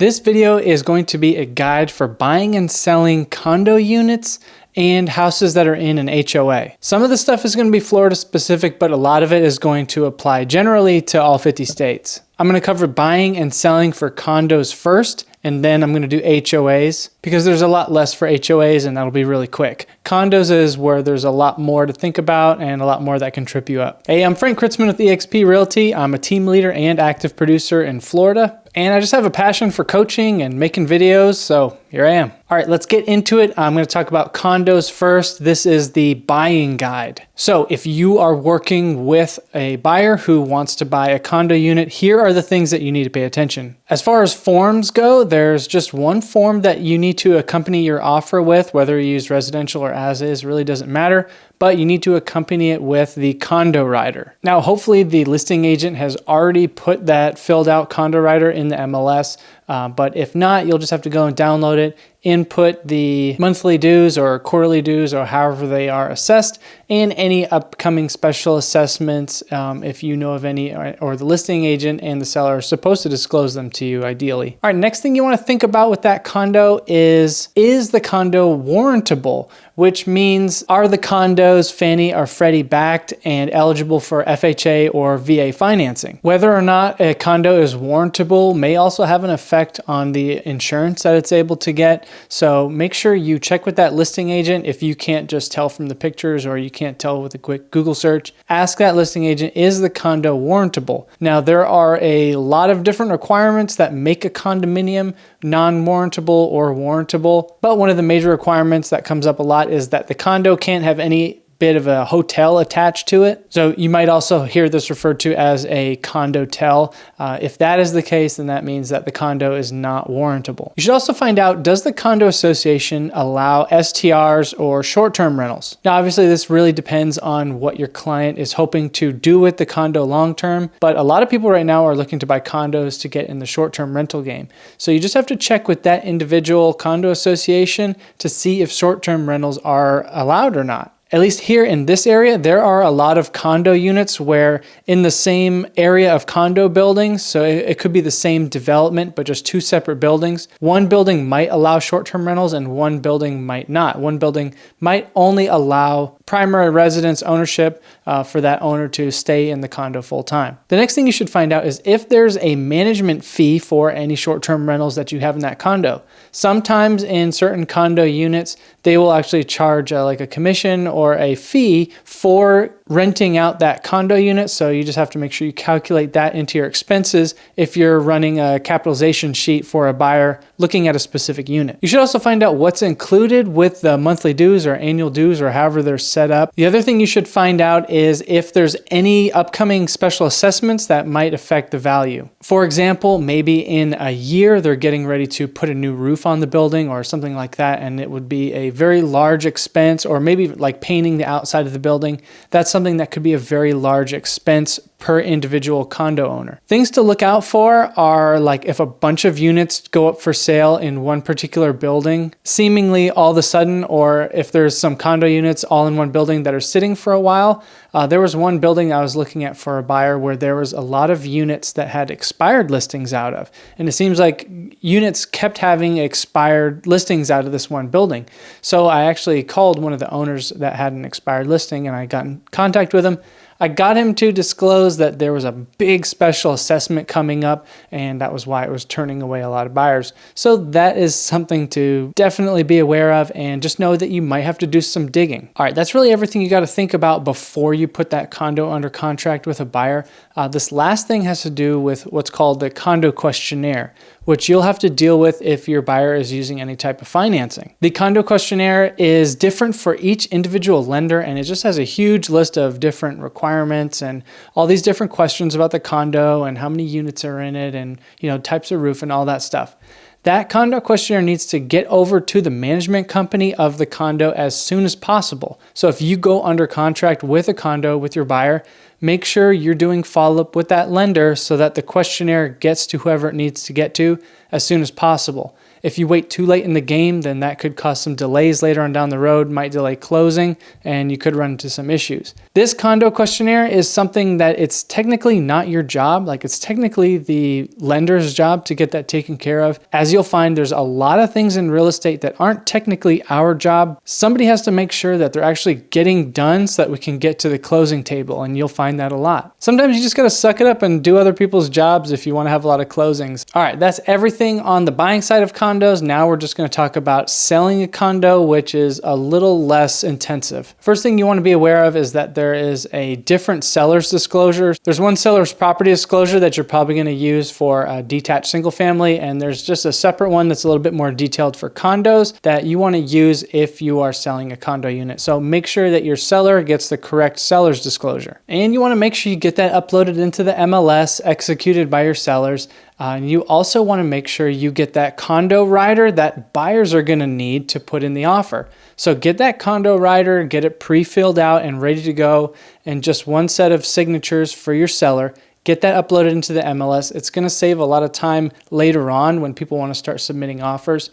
This video is going to be a guide for buying and selling condo units and houses that are in an HOA. Some of the stuff is going to be Florida specific, but a lot of it is going to apply generally to all 50 states. I'm going to cover buying and selling for condos first, and then I'm going to do HOAs because there's a lot less for HOAs and that'll be really quick. Condos is where there's a lot more to think about and a lot more that can trip you up. Hey, I'm Frank Kritzman with eXp Realty. I'm a team leader and active producer in Florida. And I just have a passion for coaching and making videos, so here I am. All right, let's get into it. I'm going to talk about condos first. This is the buying guide. So if you are working with a buyer who wants to buy a condo unit, here are the things that you need to pay attention. As far as forms go, there's just one form that you need to accompany your offer with, whether you use residential or as is, really doesn't matter, but you need to accompany it with the condo rider. Now, hopefully the listing agent has already put that filled out condo rider in the MLS, but if not, you'll just have to go and download it, input the monthly dues or quarterly dues or however they are assessed, and any upcoming special assessments if you know of any, or the listing agent and the seller are supposed to disclose them to you ideally. All right, next thing you want to think about with that condo is the condo warrantable? Which means, are the condos Fannie or Freddie backed and eligible for FHA or VA financing? Whether or not a condo is warrantable may also have an effect on the insurance that it's able to get. So make sure you check with that listing agent. If you can't just tell from the pictures or you can't tell with a quick Google search, ask that listing agent, is the condo warrantable? Now, there are a lot of different requirements that make a condominium non-warrantable or warrantable, but one of the major requirements that comes up a lot is that the condo can't have any bit of a hotel attached to it. So you might also hear this referred to as a condotel. If that is the case, then that means that the condo is not warrantable. You should also find out, does the condo association allow STRs or short-term rentals? Now, obviously this really depends on what your client is hoping to do with the condo long-term, but a lot of people right now are looking to buy condos to get in the short-term rental game. So you just have to check with that individual condo association to see if short-term rentals are allowed or not. At least here in this area, there are a lot of condo units where in the same area of condo buildings, so it could be the same development, but just two separate buildings. One building might allow short-term rentals and one building might not. One building might only allow primary residence ownership for that owner to stay in the condo full time. The next thing you should find out is if there's a management fee for any short-term rentals that you have in that condo. Sometimes in certain condo units, they will actually charge like a commission or a fee for renting out that condo unit. So you just have to make sure you calculate that into your expenses if you're running a capitalization sheet for a buyer looking at a specific unit. You should also find out what's included with the monthly dues or annual dues or however they're set up. The other thing you should find out is if there's any upcoming special assessments that might affect the value. For example, maybe in a year they're getting ready to put a new roof on the building or something like that, and it would be a very large expense, or maybe like painting the outside of the building. That's something that could be a very large expense per individual condo owner. Things to look out for are like if a bunch of units go up for sale in one particular building, seemingly all of a sudden, or if there's some condo units all in one building that are sitting for a while. There was one building I was looking at for a buyer where there was a lot of units that had expired listings out of. And it seems like units kept having expired listings out of this one building. So I actually called one of the owners that had an expired listing and I got in contact with him. I got him to disclose that there was a big special assessment coming up, and that was why it was turning away a lot of buyers. So that is something to definitely be aware of, and just know that you might have to do some digging. All right, that's really everything you got to think about before you put that condo under contract with a buyer. This last thing has to do with what's called the condo questionnaire, which you'll have to deal with if your buyer is using any type of financing. The condo questionnaire is different for each individual lender, and it just has a huge list of different requirements and all these different questions about the condo and how many units are in it and types of roof and all that stuff. That condo questionnaire needs to get over to the management company of the condo as soon as possible. So if you go under contract with a condo with your buyer, make sure you're doing follow-up with that lender so that the questionnaire gets to whoever it needs to get to as soon as possible. If you wait too late in the game, then that could cause some delays later on down the road, might delay closing, and you could run into some issues. This condo questionnaire is something that it's technically not your job. Like, it's technically the lender's job to get that taken care of. As you'll find, there's a lot of things in real estate that aren't technically our job. Somebody has to make sure that they're actually getting done so that we can get to the closing table, and you'll find that a lot. Sometimes you just gotta suck it up and do other people's jobs if you wanna have a lot of closings. All right, that's everything on the buying side of condos. Now we're just gonna talk about selling a condo, which is a little less intensive. First thing you wanna be aware of is that there is a different seller's disclosure. There's one seller's property disclosure that you're probably gonna use for a detached single family, and there's just a separate one that's a little bit more detailed for condos that you wanna use if you are selling a condo unit. So make sure that your seller gets the correct seller's disclosure. And you wanna make sure you get that uploaded into the MLS, executed by your sellers. And you also want to make sure you get that condo rider that buyers are going to need to put in the offer. So get that condo rider, get it pre-filled out and ready to go, and just one set of signatures for your seller. Get that uploaded into the MLS. It's going to save a lot of time later on when people want to start submitting offers.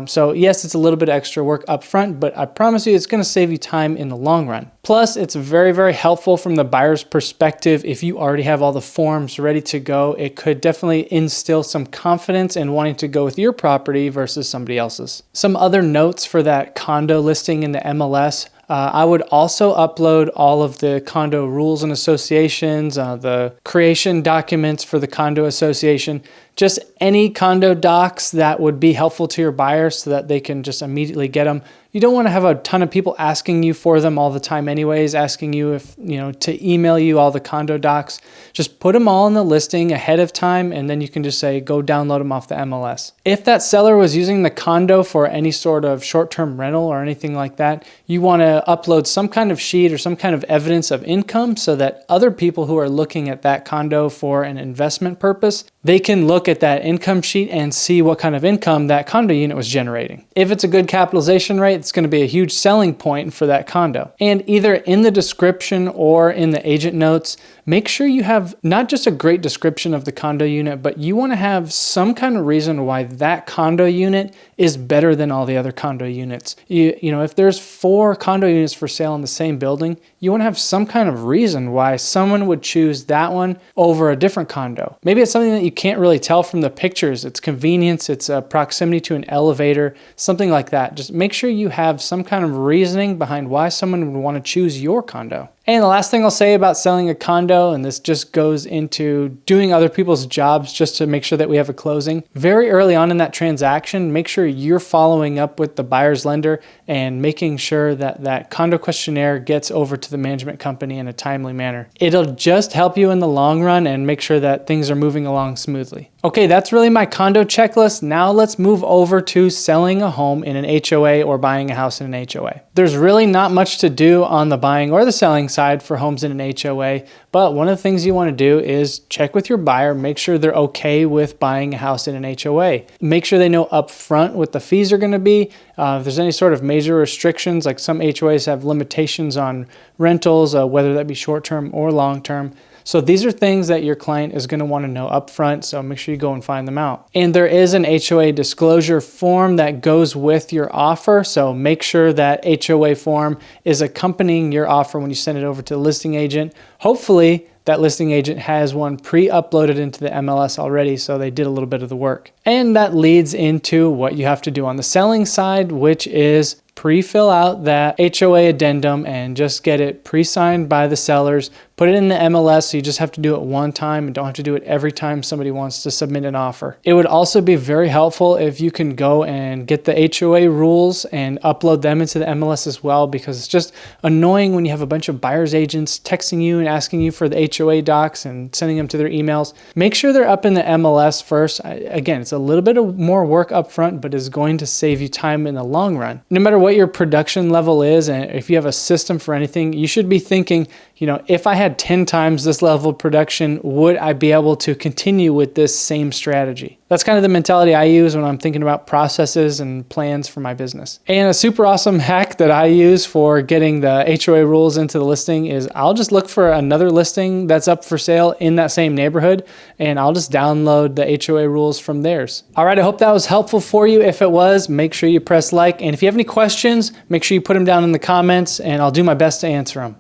So yes, it's a little bit extra work up front, but I promise you it's going to save you time in the long run. Plus, it's very, very helpful from the buyer's perspective. If you already have all the forms ready to go, it could definitely instill some confidence in wanting to go with your property versus somebody else's. Some other notes for that condo listing in the MLS. I would also upload all of the condo rules and associations, the creation documents for the condo association, just any condo docs that would be helpful to your buyers so that they can just immediately get them. You don't want to have a ton of people asking you for them all the time anyways, asking you if, to email you all the condo docs. Just put them all in the listing ahead of time, and then you can just say, go download them off the MLS. If that seller was using the condo for any sort of short-term rental or anything like that, you want to upload some kind of sheet or some kind of evidence of income so that other people who are looking at that condo for an investment purpose, they can look at that income sheet and see what kind of income that condo unit was generating. If it's a good capitalization rate, it's going to be a huge selling point for that condo. And either in the description or in the agent notes, make sure you have not just a great description of the condo unit, but you want to have some kind of reason why that condo unit is better than all the other condo units. If there's 4 condo units for sale in the same building, you want to have some kind of reason why someone would choose that one over a different condo. Maybe it's something that you can't really tell from the pictures. It's convenience, it's a proximity to an elevator, something like that. Just make sure you have some kind of reasoning behind why someone would want to choose your condo. And the last thing I'll say about selling a condo, and this just goes into doing other people's jobs just to make sure that we have a closing. Very early on in that transaction, make sure you're following up with the buyer's lender and making sure that that condo questionnaire gets over to the management company in a timely manner. It'll just help you in the long run and make sure that things are moving along smoothly. Okay, that's really my condo checklist. Now let's move over to selling a home in an HOA or buying a house in an HOA. There's really not much to do on the buying or the selling side for homes in an HOA, but one of the things you want to do is check with your buyer, make sure they're okay with buying a house in an HOA. Make sure they know up front what the fees are going to be. If there's any sort of major restrictions, like some HOAs have limitations on rentals, whether that be short-term or long-term. So these are things that your client is going to want to know up front, so make sure you go and find them out. And there is an HOA disclosure form that goes with your offer, so make sure that HOA form is accompanying your offer when you send it over to the listing agent. Hopefully, that listing agent has one pre-uploaded into the MLS already, so they did a little bit of the work. And that leads into what you have to do on the selling side, which is pre-fill out that HOA addendum and just get it pre-signed by the sellers. Put it in the MLS, so you just have to do it one time and don't have to do it every time somebody wants to submit an offer. It would also be very helpful if you can go and get the HOA rules and upload them into the MLS as well, because it's just annoying when you have a bunch of buyer's agents texting you and asking you for the HOA docs and sending them to their emails. Make sure they're up in the MLS first. Again, it's a little bit of more work up front, but is going to save you time in the long run. No matter what your production level is, and if you have a system for anything, you should be thinking, you know, if I had 10 times this level of production, would I be able to continue with this same strategy? That's kind of the mentality I use when I'm thinking about processes and plans for my business. And a super awesome hack that I use for getting the HOA rules into the listing is I'll just look for another listing that's up for sale in that same neighborhood, and I'll just download the HOA rules from theirs. All right, I hope that was helpful for you. If it was, make sure you press like. And if you have any questions, make sure you put them down in the comments, and I'll do my best to answer them.